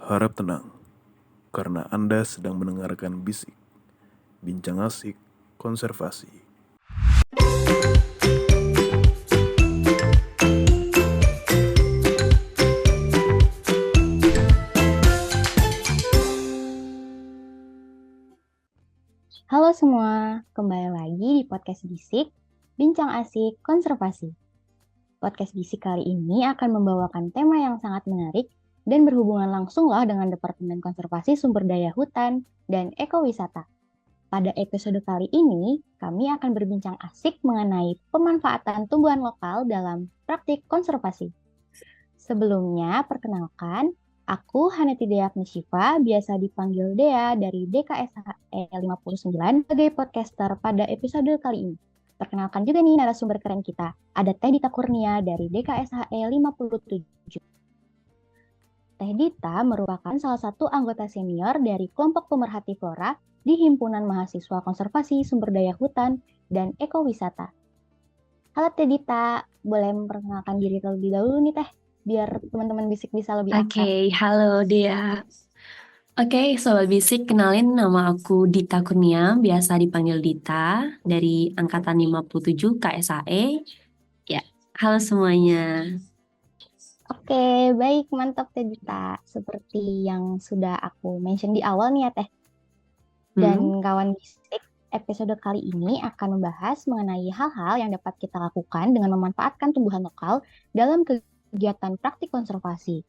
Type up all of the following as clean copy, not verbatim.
Harap tenang, karena Anda sedang mendengarkan Bisik, Bincang Asik Konservasi. Halo semua, kembali lagi di podcast Bisik, Bincang Asik Konservasi. Podcast Bisik kali ini akan membawakan tema yang sangat menarik dan berhubungan langsung lah dengan Departemen Konservasi Sumber Daya Hutan dan Ekowisata. Pada episode kali ini, kami akan berbincang asik mengenai pemanfaatan tumbuhan lokal dalam praktik konservasi. Sebelumnya, perkenalkan, aku Haneti Deakni Syifa, biasa dipanggil Dea dari DKSHE 59 sebagai podcaster pada episode kali ini. Perkenalkan juga nih narasumber keren kita, ada Teh Dita Kurnia dari DKSHE 57. Teh Dita merupakan salah satu anggota senior dari kelompok pemerhati flora di Himpunan Mahasiswa Konservasi Sumber Daya Hutan dan Ekowisata. Halo Teh Dita, boleh memperkenalkan diri terlebih dahulu nih Teh, biar teman-teman Bisik bisa lebih akrab. Oke, halo Dea. Oke, Sobat Bisik, kenalin nama aku Dita Kurnia, biasa dipanggil Dita, dari Angkatan 57 KSAE. Ya, halo semuanya. Oke, baik, mantap Teh Dita. Seperti yang sudah aku mention di awal nih ya Teh. Dan Hmm, kawan bisik, episode kali ini akan membahas mengenai hal-hal yang dapat kita lakukan dengan memanfaatkan tumbuhan lokal dalam kegiatan praktik konservasi.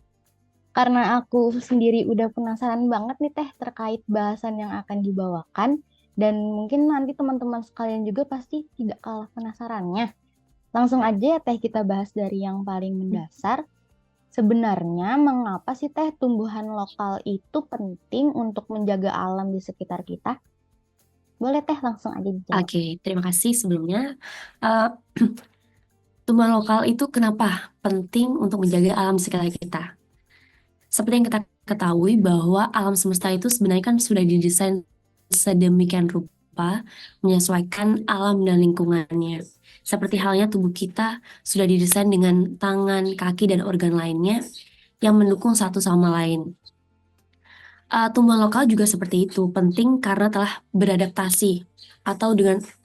Karena aku sendiri udah penasaran banget nih Teh terkait bahasan yang akan dibawakan. Dan mungkin nanti teman-teman sekalian juga pasti tidak kalah penasarannya. Langsung aja ya Teh kita bahas dari yang paling mendasar. Sebenarnya mengapa sih Teh tumbuhan lokal itu penting untuk menjaga alam di sekitar kita? Boleh Teh langsung aja dijawab. oke, terima kasih sebelumnya. Eh, tumbuhan lokal itu kenapa penting untuk menjaga alam sekitar kita? Seperti yang kita ketahui bahwa alam semesta itu sebenarnya kan sudah didesain sedemikian rupa menyesuaikan alam dan lingkungannya. Seperti halnya tubuh kita sudah didesain dengan tangan, kaki, dan organ lainnya yang mendukung satu sama lain. Tumbuhan lokal juga seperti itu, penting karena telah beradaptasi atau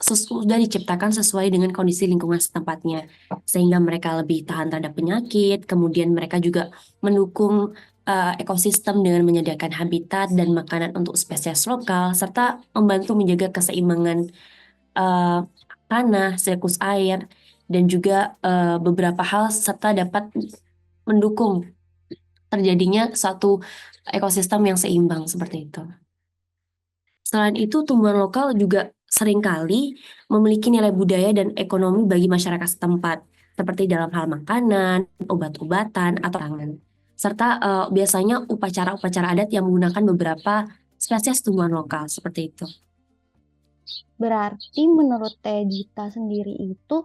sudah diciptakan sesuai dengan kondisi lingkungan setempatnya, sehingga mereka lebih tahan terhadap penyakit. Kemudian mereka juga mendukung ekosistem dengan menyediakan habitat dan makanan untuk spesies lokal, serta membantu menjaga keseimbangan eh, tanah, siklus air, dan juga beberapa hal, serta dapat mendukung terjadinya suatu ekosistem yang seimbang seperti itu. Selain itu, tumbuhan lokal juga seringkali memiliki nilai budaya dan ekonomi bagi masyarakat setempat, seperti dalam hal makanan, obat-obatan, atau pangan. Serta biasanya upacara-upacara adat yang menggunakan beberapa spesies tumbuhan lokal, seperti itu. Berarti menurut Teh Dita sendiri itu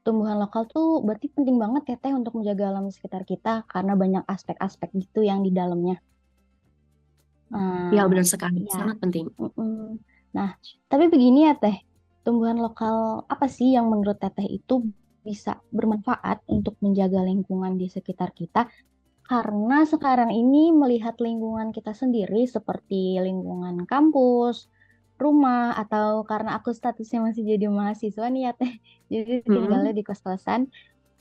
tumbuhan lokal tuh berarti penting banget ya Teh untuk menjaga alam sekitar kita karena banyak aspek-aspek gitu yang di dalamnya. Ya, Nah, benar sekali, ya. sangat penting. Nah, tapi begini ya Teh, tumbuhan lokal apa sih yang menurut Teteh itu bisa bermanfaat untuk menjaga lingkungan di sekitar kita? Karena sekarang ini melihat lingkungan kita sendiri seperti lingkungan kampus, rumah, atau karena aku statusnya masih jadi mahasiswa nih ya Teh, jadi tinggalnya Hmm. di kos-kosan,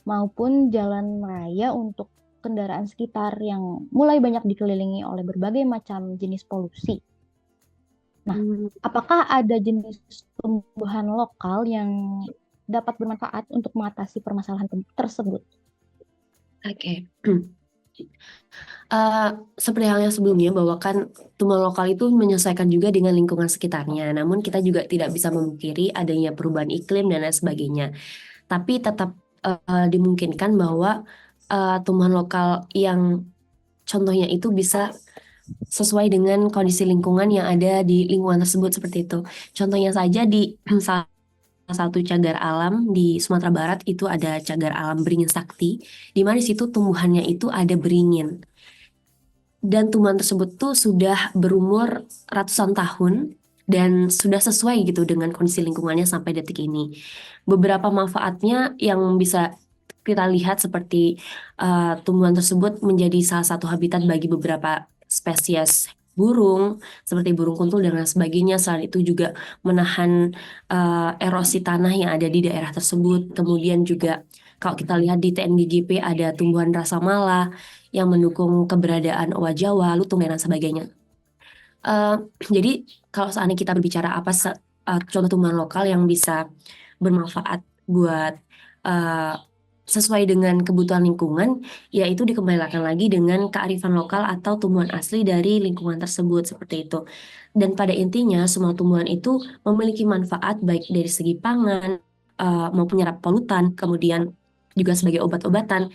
maupun jalan raya untuk kendaraan sekitar yang mulai banyak dikelilingi oleh berbagai macam jenis polusi. Nah, Hmm. apakah ada jenis tumbuhan lokal yang dapat bermanfaat untuk mengatasi permasalahan tersebut? Oke. Eh, Seperti halnya sebelumnya, bahwa kan tumbuhan lokal itu menyesuaikan juga dengan lingkungan sekitarnya. Namun kita juga tidak bisa memungkiri adanya perubahan iklim dan lain sebagainya. Tapi tetap dimungkinkan bahwa tumbuhan lokal yang contohnya itu bisa sesuai dengan kondisi lingkungan yang ada di lingkungan tersebut, seperti itu. Contohnya saja di salah satu cagar alam di Sumatera Barat itu ada cagar alam beringin sakti, di mana di situ tumbuhannya itu ada beringin. Dan tumbuhan tersebut tuh sudah berumur ratusan tahun dan sudah sesuai gitu dengan kondisi lingkungannya sampai detik ini. Beberapa manfaatnya yang bisa kita lihat seperti tumbuhan tersebut menjadi salah satu habitat bagi beberapa spesies burung seperti burung kuntul dan lain sebagainya. Selain itu juga menahan erosi tanah yang ada di daerah tersebut. Kemudian juga kalau kita lihat di TNGGP ada tumbuhan rasa mala yang mendukung keberadaan owa Jawa, lutung dan lain sebagainya. Eh, jadi kalau seandainya kita berbicara contoh tumbuhan lokal yang bisa bermanfaat buat eh, sesuai dengan kebutuhan lingkungan, yaitu dikembalikan lagi dengan kearifan lokal atau tumbuhan asli dari lingkungan tersebut seperti itu. Dan pada intinya semua tumbuhan itu memiliki manfaat baik dari segi pangan maupun penyerap polutan, kemudian juga sebagai obat-obatan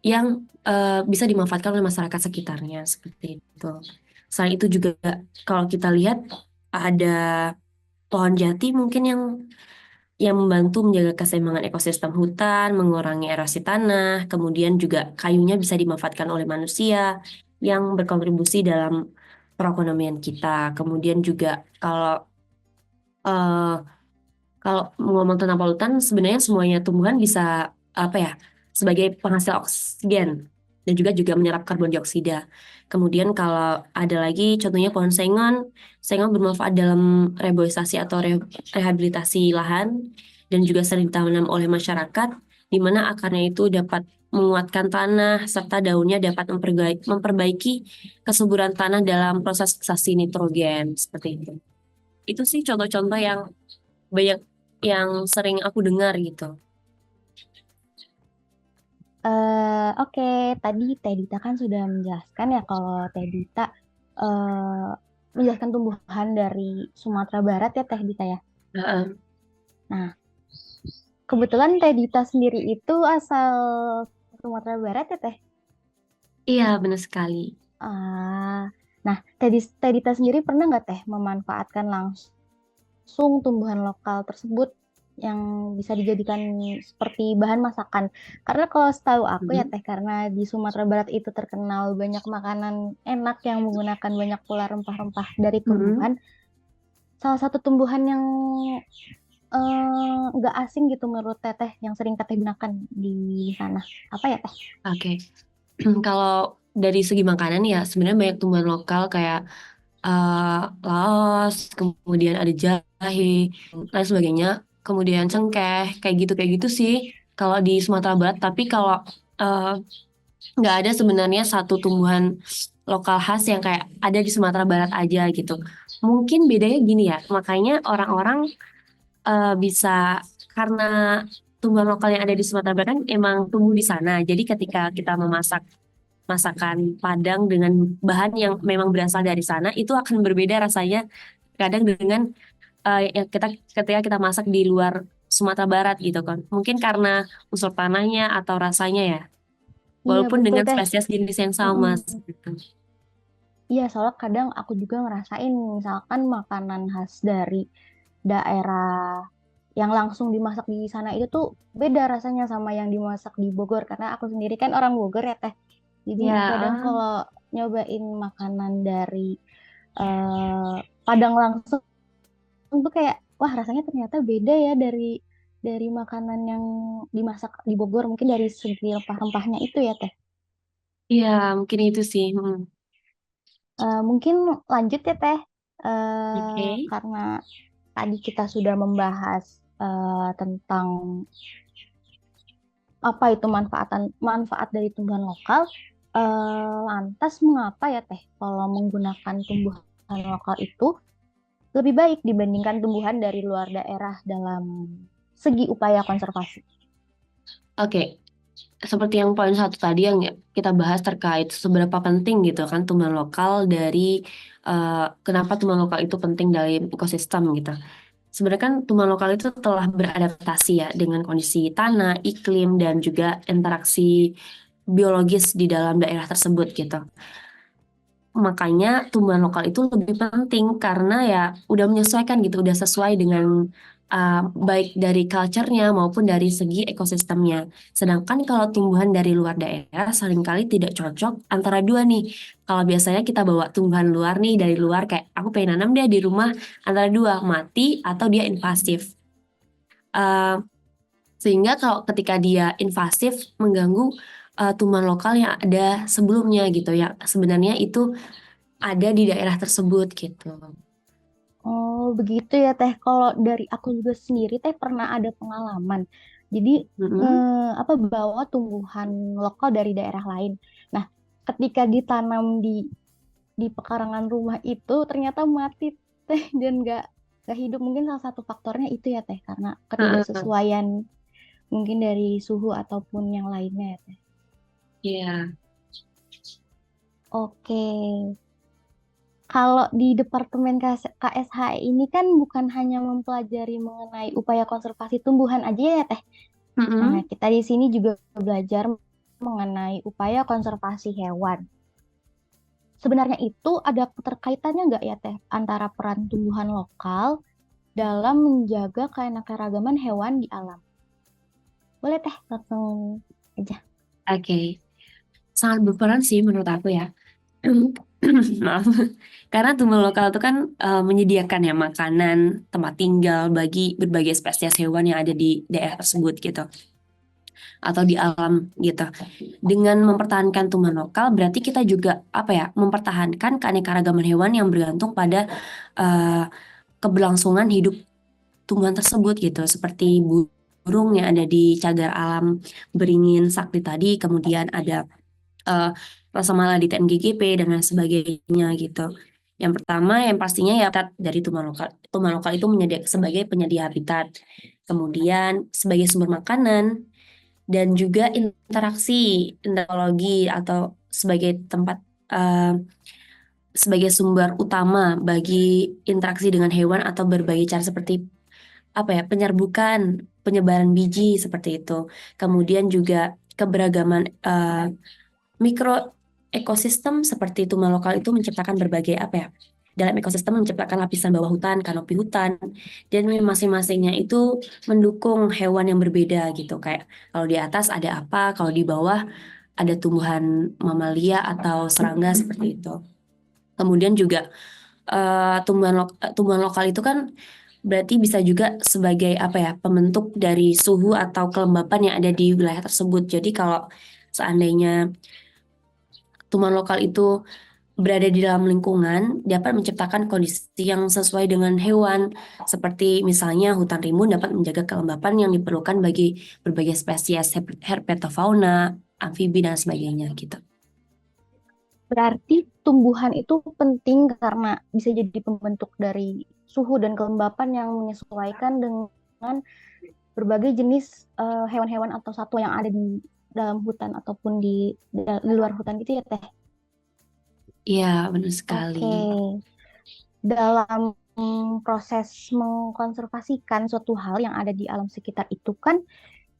yang bisa dimanfaatkan oleh masyarakat sekitarnya seperti itu. Selain itu juga kalau kita lihat ada pohon jati mungkin yang membantu menjaga keseimbangan ekosistem hutan, mengurangi erosi tanah, kemudian juga kayunya bisa dimanfaatkan oleh manusia yang berkontribusi dalam perekonomian kita. Kemudian juga eh, kalau ngomong tentang polutan, sebenarnya semuanya tumbuhan bisa apa ya sebagai penghasil oksigen dan juga menyerap karbon dioksida. Kemudian kalau ada lagi contohnya pohon sengon, sengon bermanfaat dalam reboisasi atau rehabilitasi lahan dan juga sering ditanam oleh masyarakat, di mana akarnya itu dapat menguatkan tanah serta daunnya dapat memperbaiki kesuburan tanah dalam proses fiksasi nitrogen seperti itu. Itu sih contoh-contoh yang banyak yang sering aku dengar gitu. Oke, tadi Teh Dita kan sudah menjelaskan ya kalau Teh Dita eh, menjelaskan tumbuhan dari Sumatera Barat ya Teh Dita ya. Heeh. Nah, kebetulan Teh Dita sendiri itu asal Sumatera Barat ya Teh. Iya, benar sekali. Ah, nah, Teh Dita sendiri pernah nggak Teh memanfaatkan langsung tumbuhan lokal tersebut yang bisa dijadikan seperti bahan masakan? Karena kalau setahu aku ya Mhm. Teh, karena di Sumatera Barat itu terkenal banyak makanan enak yang menggunakan banyak pula rempah-rempah dari Mhm. tumbuhan. Salah satu tumbuhan yang nggak asing gitu menurut Teteh yang sering Teteh gunakan di sana. Apa ya Teh? Oke. Kalau dari segi makanan ya sebenarnya banyak tumbuhan lokal kayak laos, kemudian ada jahe, lain sebagainya, kemudian cengkeh, kayak gitu sih. Kalau di Sumatera Barat, tapi kalau eh, nggak ada sebenarnya satu tumbuhan lokal khas yang kayak ada di Sumatera Barat aja gitu. Mungkin bedanya gini ya, makanya orang-orang bisa karena tumbuhan lokal yang ada di Sumatera Barat kan emang tumbuh di sana. Jadi ketika kita memasak masakan Padang dengan bahan yang memang berasal dari sana, itu akan berbeda rasanya kadang dengan yang ketika kita masak di luar Sumatera Barat gitu kan. Mungkin karena unsur tanahnya atau rasanya ya, Iya walaupun betul dengan Teh. spesies jenis yang sama. Mm-mm. Gitu. Iya, soalnya kadang aku juga ngerasain misalkan makanan khas dari daerah yang langsung dimasak di sana itu tuh beda rasanya sama yang dimasak di Bogor karena aku sendiri kan orang Bogor ya Teh. Jadi kadang Ya, kalau nyobain makanan dari eh, Padang langsung tuh kayak wah rasanya ternyata beda ya dari makanan yang dimasak di Bogor mungkin dari segi rempah-rempahnya itu ya Teh. iya mungkin itu sih. Mungkin lanjut ya Teh. Oke. Karena tadi kita sudah membahas tentang apa itu manfaat dari tumbuhan lokal. Lantas mengapa ya Teh kalau menggunakan tumbuhan lokal itu lebih baik dibandingkan tumbuhan dari luar daerah dalam segi upaya konservasi? Oke, seperti yang poin satu tadi yang kita bahas terkait seberapa penting gitu kan tumbuhan lokal dari kenapa tumbuhan lokal itu penting dalam ekosistem gitu. Sebenarnya kan tumbuhan lokal itu telah beradaptasi ya dengan kondisi tanah, iklim, dan juga interaksi biologis di dalam daerah tersebut gitu. Makanya tumbuhan lokal itu lebih penting karena ya udah menyesuaikan gitu, udah sesuai dengan baik dari culture-nya maupun dari segi ekosistemnya. Sedangkan kalau tumbuhan dari luar daerah seringkali tidak cocok antara dua nih. Kalau biasanya kita bawa tumbuhan luar nih dari luar kayak aku pengen nanam dia di rumah antara dua mati atau dia invasif. Eh, Sehingga kalau ketika dia invasif mengganggu tumbuhan lokal yang ada sebelumnya gitu ya. Sebenarnya itu ada di daerah tersebut gitu. Oh, begitu ya Teh. Kalau dari aku juga sendiri Teh pernah ada pengalaman. Jadi Mm-mm. bawa tumbuhan lokal dari daerah lain. Nah, ketika ditanam di pekarangan rumah itu ternyata mati Teh dan nggak hidup. Mungkin salah satu faktornya itu ya Teh karena Heeh. ketidaksesuaian mungkin dari suhu ataupun yang lainnya ya Teh. Iya. Oke. Kalau di Departemen KSH ini kan bukan hanya mempelajari mengenai upaya konservasi tumbuhan aja ya Teh. Nah, Mm-mm. kita di sini juga belajar mengenai upaya konservasi hewan. Sebenarnya itu ada keterkaitannya nggak ya Teh antara peran tumbuhan lokal dalam menjaga keanekaragaman hewan di alam? Boleh Teh langsung aja. Oke, sangat berperan sih menurut aku ya. Maaf, karena tumbuhan lokal itu kan menyediakan ya makanan, tempat tinggal bagi berbagai spesies hewan yang ada di daerah tersebut gitu, atau di alam gitu. Dengan mempertahankan tumbuhan lokal, berarti kita juga apa ya, mempertahankan keanekaragaman hewan yang bergantung pada eh, keberlangsungan hidup tumbuhan tersebut gitu, seperti burung yang ada di cagar alam beringin sakti tadi, kemudian ada eh, rasa mala di TNGGP dan lain sebagainya gitu. Yang pertama yang pastinya ya habitat dari tumbuhan lokal. Tumbuhan lokal itu sebagai penyedia habitat, kemudian sebagai sumber makanan dan juga interaksi teknologi atau sebagai tempat eh, sebagai sumber utama bagi interaksi dengan hewan atau berbagai cara seperti apa ya, penyerbukan, penyebaran biji seperti itu. Kemudian juga keberagaman mikro ekosistem seperti tumbuhan lokal itu menciptakan berbagai apa ya, dalam ekosistem menciptakan lapisan bawah hutan, kanopi hutan, dan masing-masingnya itu mendukung hewan yang berbeda gitu. Kayak kalau di atas ada apa, kalau di bawah ada tumbuhan mamalia atau serangga seperti itu. Kemudian juga tumbuhan lokal itu kan berarti bisa juga sebagai apa ya, pembentuk dari suhu atau kelembapan yang ada di wilayah tersebut. Jadi kalau seandainya tumbuhan lokal itu berada di dalam lingkungan dapat menciptakan kondisi yang sesuai dengan hewan, seperti misalnya hutan rimbun dapat menjaga kelembapan yang diperlukan bagi berbagai spesies herpetofauna, amfibi dan sebagainya gitu. Berarti tumbuhan itu penting karena bisa jadi pembentuk dari suhu dan kelembapan yang menyesuaikan dengan berbagai jenis hewan-hewan atau satwa yang ada di dalam hutan ataupun di luar hutan gitu ya Teh. Iya, benar sekali. Oke. Dalam proses mengkonservasikan suatu hal yang ada di alam sekitar itu kan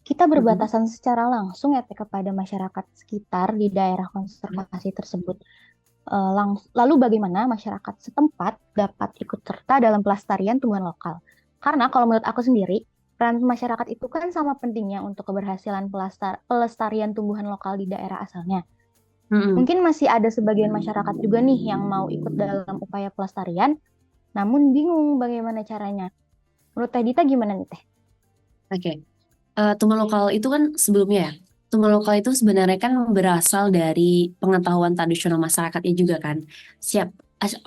kita Mhm. berbatasan secara langsung ya Teh kepada masyarakat sekitar di daerah konservasi tersebut. Lalu bagaimana masyarakat setempat dapat ikut serta dalam pelestarian tumbuhan lokal? Karena kalau menurut aku sendiri, peran masyarakat itu kan sama pentingnya untuk keberhasilan pelestarian tumbuhan lokal di daerah asalnya. Mhm. Mungkin masih ada sebagian masyarakat juga nih yang mau ikut dalam upaya pelestarian, namun bingung bagaimana caranya. Menurut Teh Dita gimana nih Teh? Oke. Tumbuhan lokal itu kan sebelumnya ya, tumbuhan lokal itu sebenarnya kan berasal dari pengetahuan tradisional masyarakatnya juga kan.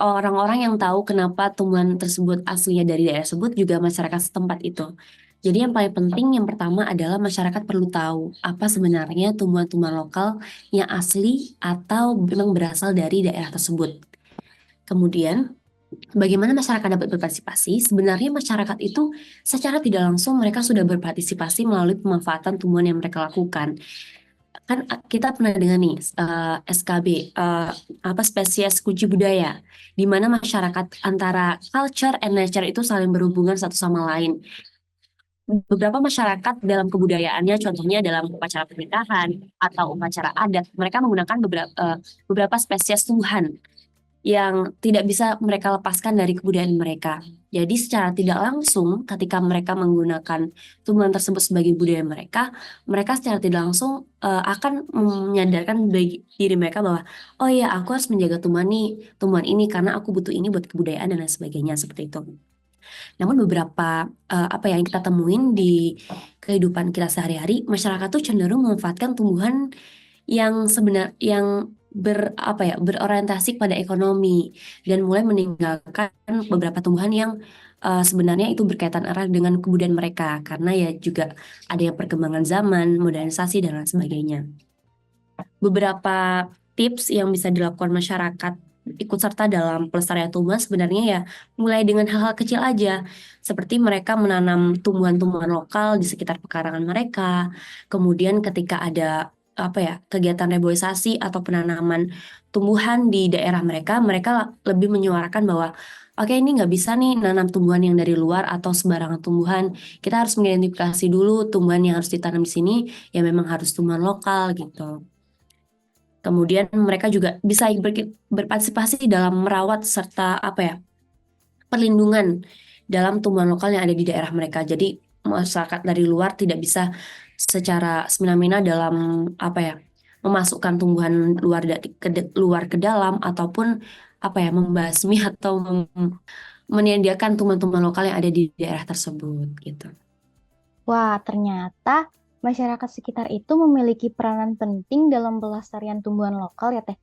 Orang-orang yang tahu kenapa tumbuhan tersebut aslinya dari daerah tersebut juga masyarakat setempat itu. Jadi yang paling penting yang pertama adalah masyarakat perlu tahu apa sebenarnya tumbuhan-tumbuhan lokal yang asli atau memang berasal dari daerah tersebut. Kemudian bagaimana masyarakat dapat berpartisipasi? Sebenarnya masyarakat itu secara tidak langsung mereka sudah berpartisipasi melalui pemanfaatan tumbuhan yang mereka lakukan. Kan kita pernah dengar nih SKB, apa, spesies kunci budaya, di mana masyarakat antara culture and nature itu saling berhubungan satu sama lain. Beberapa masyarakat dalam kebudayaannya, contohnya dalam upacara pernikahan atau upacara adat, mereka menggunakan beberapa spesies tumbuhan yang tidak bisa mereka lepaskan dari kebudayaan mereka. Jadi secara tidak langsung ketika mereka menggunakan tumbuhan tersebut sebagai budaya mereka, mereka secara tidak langsung akan menyadarkan bagi diri mereka bahwa oh ya aku harus menjaga tumbuhan ini karena aku butuh ini buat kebudayaan dan lain sebagainya seperti itu. Namun beberapa apa yang kita temuin di kehidupan kita sehari-hari, masyarakat tuh cenderung memanfaatkan tumbuhan yang berorientasi pada ekonomi dan mulai meninggalkan beberapa tumbuhan yang sebenarnya itu berkaitan erat dengan kebudayaan mereka karena ya juga ada yang perkembangan zaman, modernisasi dan lain sebagainya. Beberapa tips yang bisa dilakukan masyarakat ikut serta dalam pelestarian tumbuhan sebenarnya ya mulai dengan hal-hal kecil aja, seperti mereka menanam tumbuhan-tumbuhan lokal di sekitar pekarangan mereka. Kemudian ketika ada kegiatan reboisasi atau penanaman tumbuhan di daerah mereka, mereka lebih menyuarakan bahwa oke, ini nggak bisa nih nanam tumbuhan yang dari luar atau sembarangan tumbuhan. Kita harus mengidentifikasi dulu tumbuhan yang harus ditanam di sini, ya memang harus tumbuhan lokal gitu. Kemudian mereka juga bisa berpartisipasi dalam merawat serta perlindungan dalam tumbuhan lokal yang ada di daerah mereka. Jadi masyarakat dari luar tidak bisa secara semena-mena dalam memasukkan tumbuhan luar ke dalam ataupun membasmi atau menyediakan tumbuhan-tumbuhan lokal yang ada di daerah tersebut gitu. Wah, ternyata masyarakat sekitar itu memiliki peranan penting dalam pelestarian tumbuhan lokal ya Teh.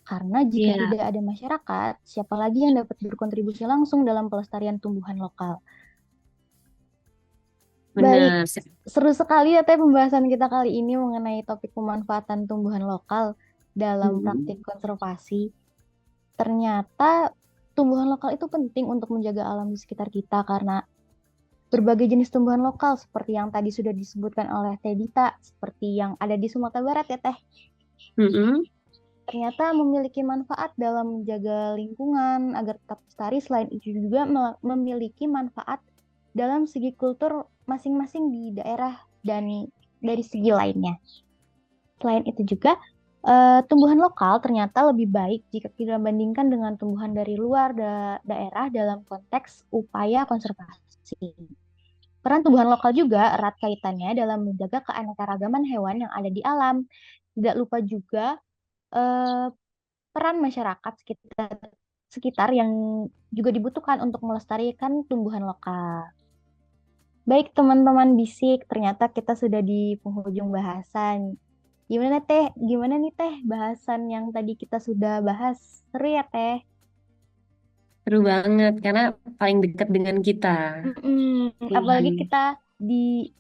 Karena jika Iya, tidak ada masyarakat, siapa lagi yang dapat berkontribusi langsung dalam pelestarian tumbuhan lokal? Baik, benar. seru sekali ya Teh pembahasan kita kali ini mengenai topik pemanfaatan tumbuhan lokal dalam Mhm. praktik konservasi. Ternyata tumbuhan lokal itu penting untuk menjaga alam di sekitar kita karena berbagai jenis tumbuhan lokal seperti yang tadi sudah disebutkan oleh Teh Dita, seperti yang ada di Sumatera Barat ya Teh, Mhm. ternyata memiliki manfaat dalam menjaga lingkungan agar tetap lestari. Selain itu juga memiliki manfaat dalam segi kultur masing-masing di daerah dan dari segi lainnya. Selain itu juga, tumbuhan lokal ternyata lebih baik jika kita bandingkan dengan tumbuhan dari luar daerah dalam konteks upaya konservasi. Peran tumbuhan lokal juga erat kaitannya dalam menjaga keanekaragaman hewan yang ada di alam. Tidak lupa juga eh, peran masyarakat sekitar yang juga dibutuhkan untuk melestarikan tumbuhan lokal. Baik teman-teman bisik, ternyata kita sudah di penghujung bahasan. Gimana nih Teh bahasan yang tadi kita sudah bahas? Seru ya Teh? Seru banget karena paling dekat dengan kita. Apalagi Tuhan. kita di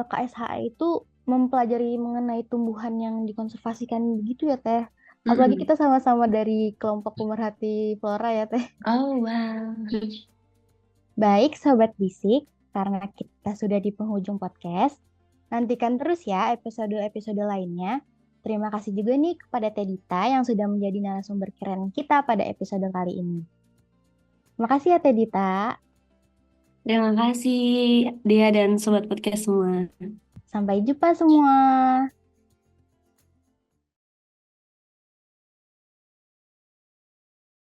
KSHA itu mempelajari mengenai tumbuhan yang dikonservasikan begitu ya Teh. Apalagi Mm-mm. kita sama-sama dari kelompok pemerhati flora ya Teh. Oh, wow. Baik Sobat Bisik, karena kita sudah di penghujung podcast, nantikan terus ya episode-episode lainnya. Terima kasih juga nih kepada Tedita yang sudah menjadi narasumber keren kita pada episode kali ini. Makasih ya Tedita. Terima kasih, Dia dan Sobat Podcast semua. Sampai jumpa semua.